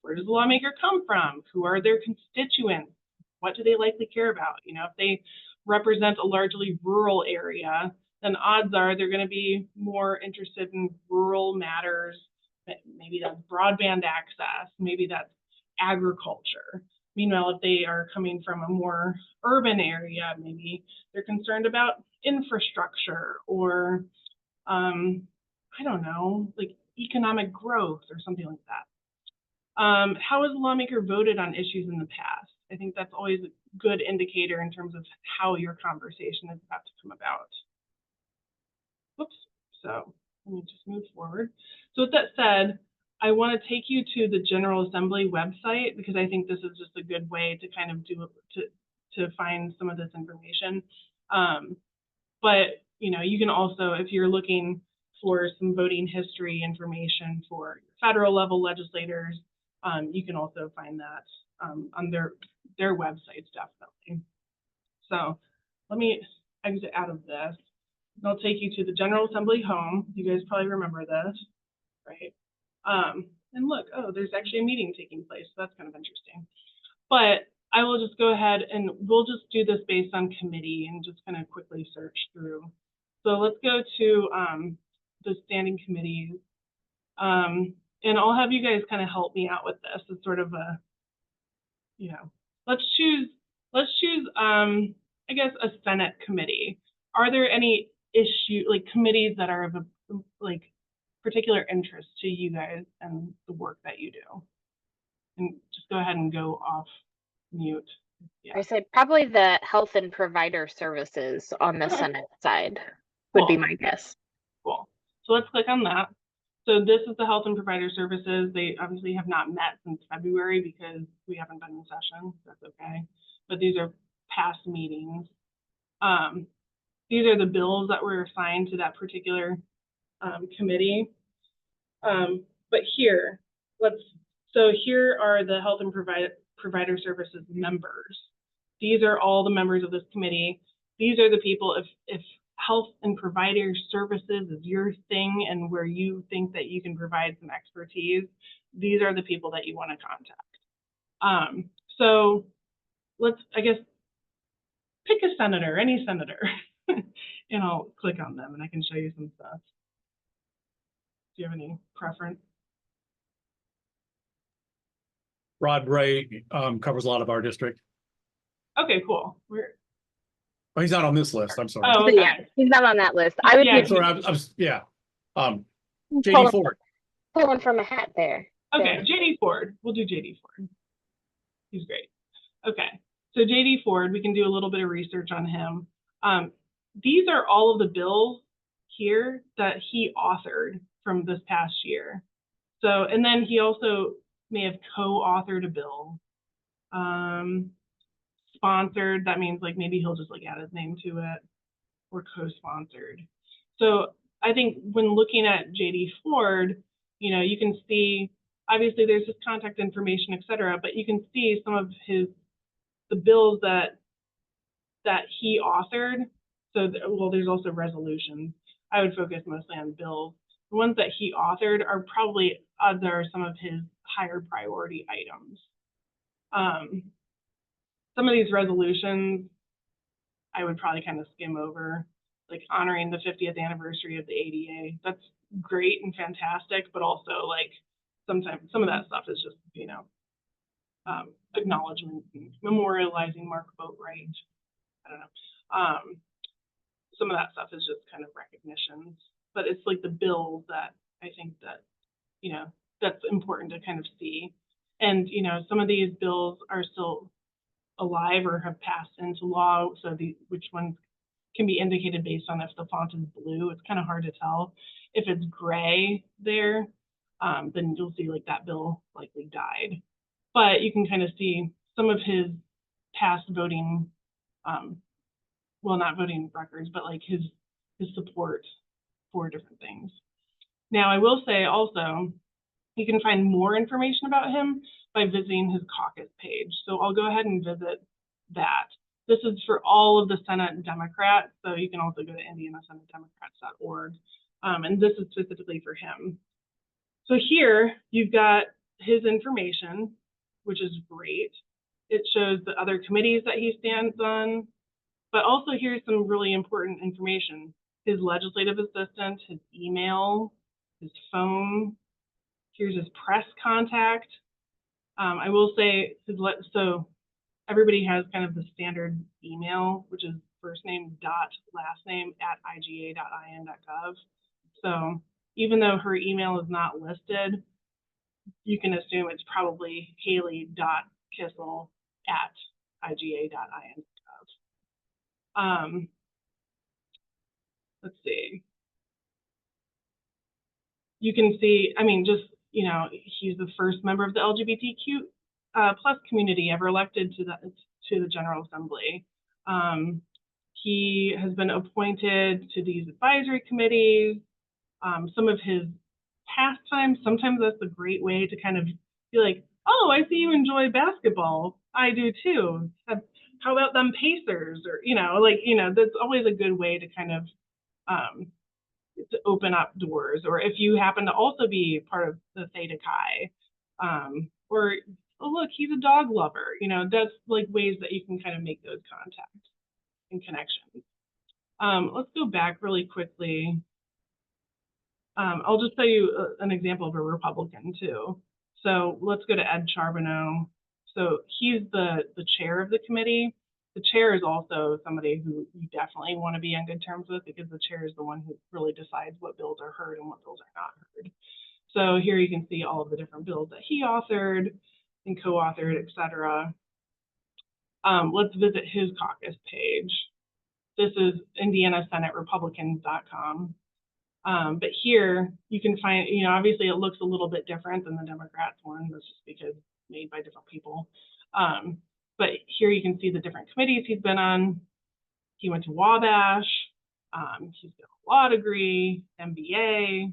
Where does the lawmaker come from? Who are their constituents? What do they likely care about? You know, if they represent a largely rural area, then odds are they're going to be more interested in rural matters. Maybe that's broadband access, maybe that's agriculture. Meanwhile, if they are coming from a more urban area, maybe they're concerned about infrastructure or, I don't know, like economic growth or something like that. How has a lawmaker voted on issues in the past? I think that's always a good indicator in terms of how your conversation is about to come about. Whoops, so let me just move forward. So with that said, I want to take you to the General Assembly website because I think this is just a good way to kind of to find some of this information. But you know, you can also, if you're looking for some voting history information for federal level legislators, you can also find that on their websites, definitely. So let me exit out of this. And I'll take you to the General Assembly home. You guys probably remember this, right? And look, oh, there's actually a meeting taking place. So that's kind of interesting. But I will just go ahead and we'll just do this based on committee and just kind of quickly search through. So let's go to the standing committees. And I'll have you guys kind of help me out with this. It's sort of a, you know, let's choose, I guess, a Senate committee. Are there any like committees that are of a, like, particular interest to you guys and the work that you do? And just go ahead and go off mute. Yeah. I say probably the health and provider services on the Senate side would be my guess. Cool. So let's click on that. So this is the health and provider services. They obviously have not met since February because we haven't been in session. That's okay. But these are past meetings. These are the bills that were assigned to that particular committee. But here, so here are the health and provider services members. These are all the members of this committee. These are the people, if health and provider services is your thing and where you think that you can provide some expertise, these are the people that you want to contact. So let's, I guess, pick a senator, any senator, and I'll click on them and I can show you some stuff. Do you have any preference? Rod Ray covers a lot of our district. Okay, cool. Oh, he's not on this list. I'm sorry. Oh, okay. Yeah, he's not on that list. I would Yeah, be Sorry, yeah. JD Ford. pulling from a hat there. Okay, So. JD Ford. We'll do JD Ford. He's great. Okay, so JD Ford, we can do a little bit of research on him. These are all of the bills here that he authored from this past year. So, and then he also may have co-authored a bill. Sponsored, that means like maybe he'll just like add his name to it, or co-sponsored. So I think when looking at JD Ford, you know, you can see, obviously there's his contact information, etc., but you can see some of the bills that he authored. So, well, there's also resolutions. I would focus mostly on bills. The ones that he authored are probably some of his higher priority items. Some of these resolutions, I would probably kind of skim over, like honoring the 50th anniversary of the ADA. That's great and fantastic, but also like sometimes some of that stuff is just, you know, acknowledgement, memorializing Mark Boat right. I don't know. Some of that stuff is just kind of recognitions, but it's like the bills that I think that, you know, that's important to kind of see. And, you know, some of these bills are still alive or have passed into law. So which ones can be indicated based on if the font is blue. It's kind of hard to tell. If it's gray there, then you'll see like that bill likely died. But you can kind of see some of his past voting, well, not voting records, but like his support for different things. Now, I will say also, you can find more information about him by visiting his caucus page. So I'll go ahead and visit that. This is for all of the Senate Democrats. So you can also go to indianasenatedemocrats.org. And this is specifically for him. So here you've got his information, which is great. It shows the other committees that he stands on, but also here's some really important information. His legislative assistant, his email, his phone. Here's his press contact. I will say, so everybody has kind of the standard email, which is first name dot last name at iga.in.gov. So even though her email is not listed, you can assume it's probably haley.kissel at iga.in.gov. Let's see. You can see, I mean, just, you know, he's the first member of the LGBTQ plus community ever elected to the General Assembly. He has been appointed to these advisory committees. Some of his pastimes, sometimes that's a great way to kind of be like, oh, I see you enjoy basketball. I do too. How about them Pacers? Or, you know, like, you know, that's always a good way to kind of to open up doors. Or if you happen to also be part of the Theta Chi, or, oh, look, he's a dog lover. You know, that's like ways that you can kind of make those contacts and connections. Let's go back really quickly. I'll just tell you an example of a Republican too. So let's go to Ed Charbonneau. So he's the chair of the committee. The chair is also somebody who you definitely want to be on good terms with, because the chair is the one who really decides what bills are heard and what bills are not heard. So here you can see all of the different bills that he authored and co-authored, etc. Let's visit his caucus page. This is IndianaSenateRepublicans.com. But here you can find, you know, obviously it looks a little bit different than the Democrats one. That's just because made by different people. But here you can see the different committees he's been on. He went to Wabash. He's got a law degree, MBA.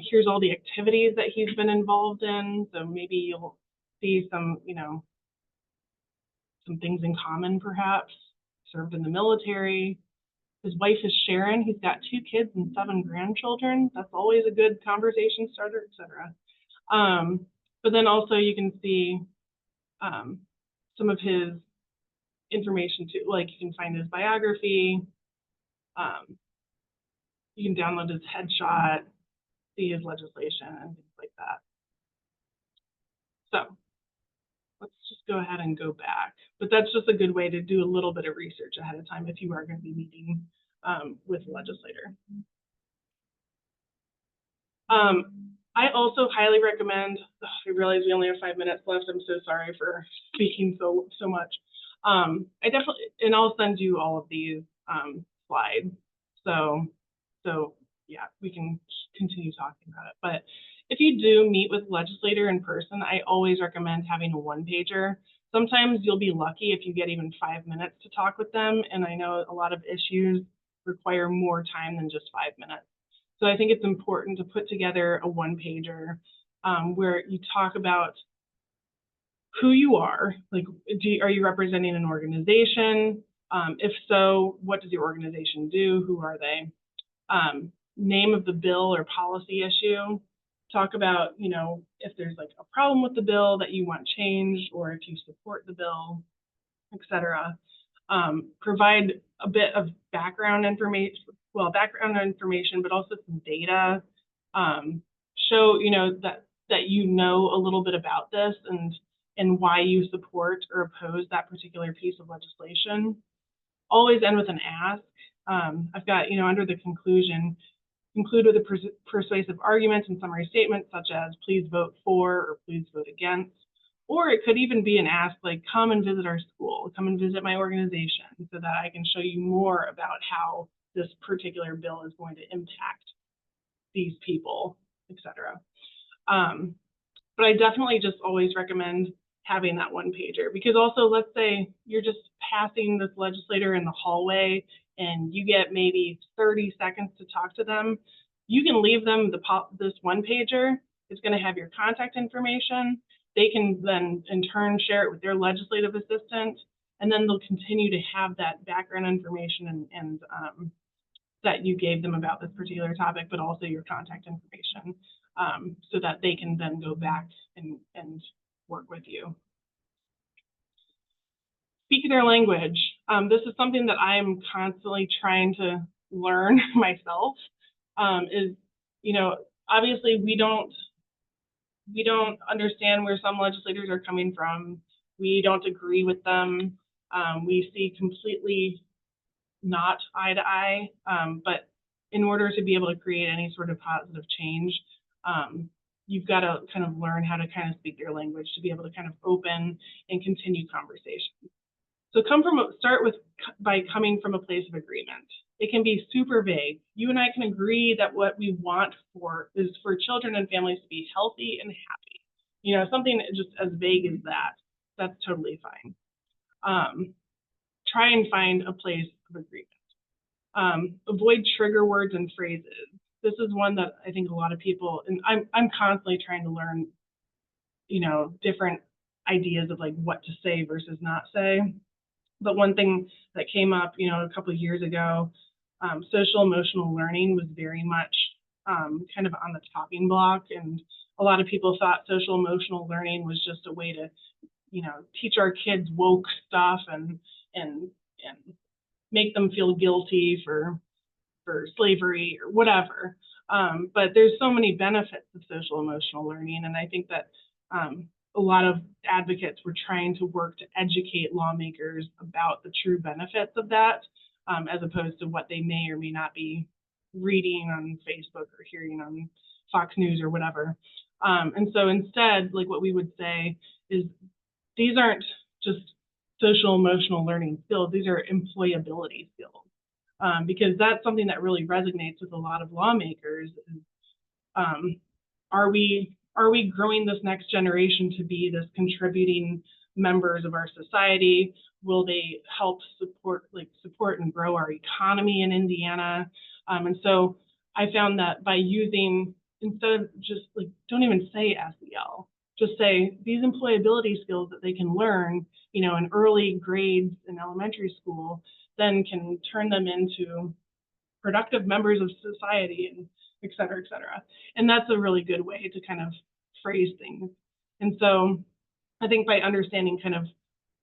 Here's all the activities that he's been involved in. So maybe you'll see some, you know, some things in common perhaps. Served in the military. His wife is Sharon. He's got 2 kids and 7 grandchildren. That's always a good conversation starter, etc. But then also you can see some of his information too. Like you can find his biography. You can download his headshot, see his legislation and things like that. So let's just go ahead and go back. But that's just a good way to do a little bit of research ahead of time if you are going to be meeting with a legislator. I also highly recommend, I realize we only have 5 minutes left. I'm so sorry for speaking so much. I definitely, and I'll send you all of these slides. So yeah, we can continue talking about it. But if you do meet with a legislator in person, I always recommend having a 1-pager. Sometimes you'll be lucky if you get even 5 minutes to talk with them. And I know a lot of issues require more time than just 5 minutes. So I think it's important to put together a 1-pager where you talk about who you are, like, are you representing an organization? If so, what does your organization do? Who are they? Name of the bill or policy issue. Talk about, you know, if there's like a problem with the bill that you want changed, or if you support the bill, etc. Provide a bit of background information, but also some data. Show, you know, that you know a little bit about this and why you support or oppose that particular piece of legislation. Always end with an ask. I've got, you know, under the conclusion, include with a persuasive argument and summary statement such as please vote for or please vote against. Or it could even be an ask like, come and visit our school, come and visit my organization so that I can show you more about how this particular bill is going to impact these people, etc. But I definitely just always recommend having that 1-pager, because also let's say you're just passing this legislator in the hallway and you get maybe 30 seconds to talk to them. You can leave them this 1-pager. It's going to have your contact information. They can then in turn share it with their legislative assistant, and then they'll continue to have that background information and that you gave them about this particular topic, but also your contact information, so that they can then go back and work with you. Speak their language. This is something that I'm constantly trying to learn myself. Is, you know, obviously we don't we don't understand where some legislators are coming from. We don't agree with them. We see completely not eye to eye, but in order to be able to create any sort of positive change, you've got to kind of learn how to kind of speak their language to be able to kind of open and continue conversation. So start by coming from a place of agreement. It can be super vague. You and I can agree that what we want is for children and families to be healthy and happy. You know, something just as vague as that. That's totally fine. Try and find a place of agreement. Avoid trigger words and phrases. This is one that I think a lot of people, and I'm constantly trying to learn, you know, different ideas of like what to say versus not say. But one thing that came up, you know, a couple of years ago, social emotional learning was very much kind of on the chopping block, and a lot of people thought social emotional learning was just a way to, you know, teach our kids woke stuff and make them feel guilty for slavery or whatever. But there's so many benefits of social emotional learning, and I think that a lot of advocates were trying to work to educate lawmakers about the true benefits of that, as opposed to what they may or may not be reading on Facebook or hearing on Fox News or whatever. And so instead, like what we would say is these aren't just social emotional learning skills, these are employability skills. Because that's something that really resonates with a lot of lawmakers. Are we growing this next generation to be this contributing members of our society? Will they help support and grow our economy in Indiana? And so I found that by using, instead of just like, don't even say SEL, just say these employability skills that they can learn, you know, in early grades in elementary school, then can turn them into productive members of society, and et cetera, et cetera. And that's a really good way to kind of phrase things. And so I think by understanding kind of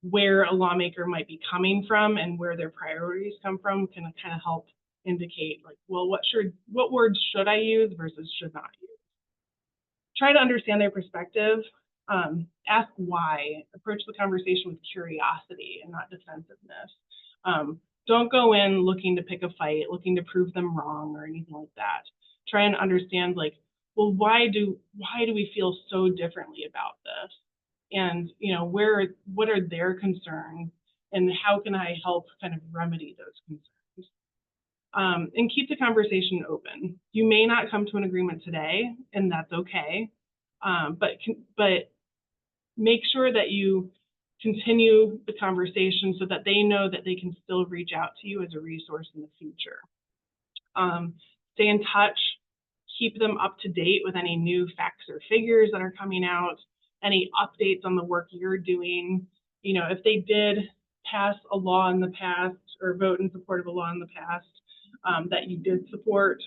where a lawmaker might be coming from and where their priorities come from can kind of help indicate like, well, what words should I use versus should not use. Try to understand their perspective. Ask why. Approach the conversation with curiosity and not defensiveness. Don't go in looking to pick a fight, looking to prove them wrong or anything like that. Try and understand like, well, why do we feel so differently about this? And you know, what are their concerns, and how can I help kind of remedy those concerns? And keep the conversation open. You may not come to an agreement today, and that's okay. But make sure that you continue the conversation so that they know that they can still reach out to you as a resource in the future. Stay in touch, keep them up to date with any new facts or figures that are coming out, any updates on the work you're doing. You know, if they did pass a law in the past or vote in support of a law in the past that you did support,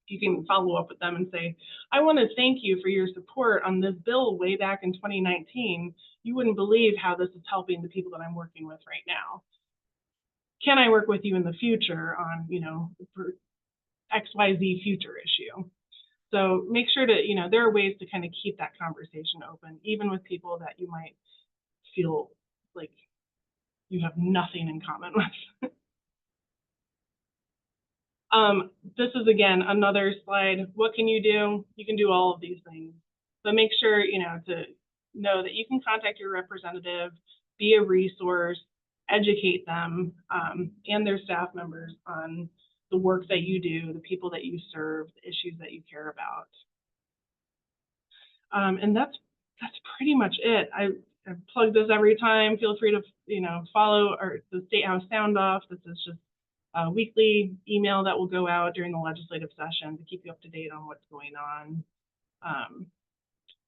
you can follow up with them and say, I want to thank you for your support on this bill way back in 2019. You wouldn't believe how this is helping the people that I'm working with right now. Can I work with you in the future on, you know, for XYZ future issue? So make sure to, you know, there are ways to kind of keep that conversation open, even with people that you might feel like you have nothing in common with. This is, again, another slide. What can you do? You can do all of these things. But make sure, you know, to know that you can contact your representative, be a resource, educate them and their staff members on the work that you do, the people that you serve, the issues that you care about. And that's pretty much it. I plug this every time. Feel free to, you know, follow the State House Sound Off. This is just a weekly email that will go out during the legislative session to keep you up to date on what's going on.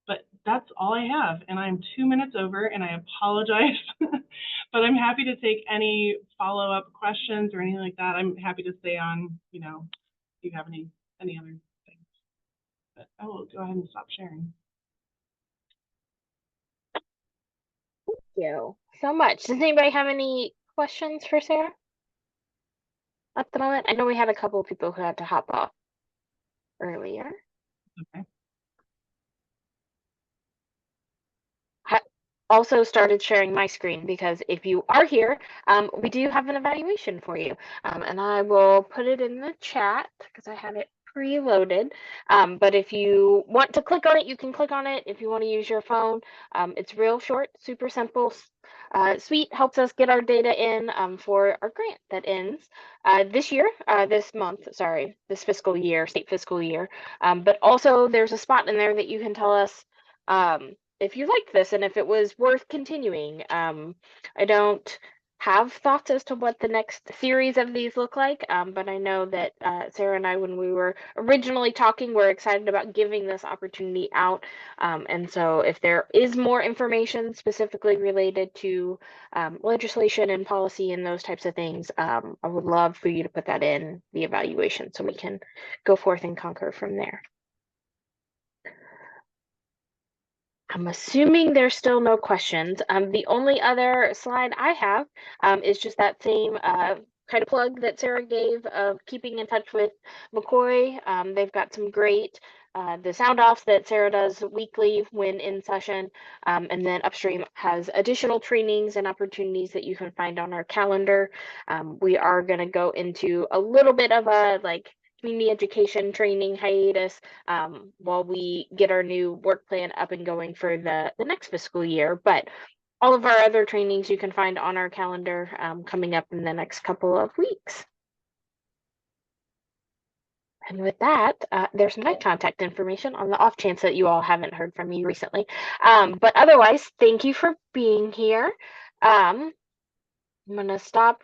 But that's all I have, and I'm 2 minutes over, and I apologize, but I'm happy to take any follow-up questions or anything like that. I'm happy to stay on, you know, if you have any other things. But I will go ahead and stop sharing. Thank you so much. Does anybody have any questions for Sarah at the moment? I know we had a couple of people who had to hop off earlier. Okay. also started sharing my screen because if you are here, we do have an evaluation for you. And I will put it in the chat because I have it preloaded. But if you want to click on it, you can click on it. If you want to use your phone, it's real short, super simple, sweet, helps us get our data in for our grant that ends this month, sorry, this fiscal year, state fiscal year. But also there's a spot in there that you can tell us if you liked this and if it was worth continuing. I don't have thoughts as to what the next series of these look like, but I know that Sarah and I, when we were originally talking, we're excited about giving this opportunity out. And so if there is more information specifically related to legislation and policy and those types of things, I would love for you to put that in the evaluation so we can go forth and conquer from there. I'm assuming there's still no questions. The only other slide I have is just that same kind of plug that Sarah gave of keeping in touch with McCoy. They've got some great the sound offs that Sarah does weekly when in session, and then Upstream has additional trainings and opportunities that you can find on our calendar. We are going to go into a little bit of a community education training hiatus while we get our new work plan up and going for the next fiscal year. But all of our other trainings you can find on our calendar coming up in the next couple of weeks. And with that, there's my contact information on the off chance that you all haven't heard from me recently. But otherwise, thank you for being here. I'm going to stop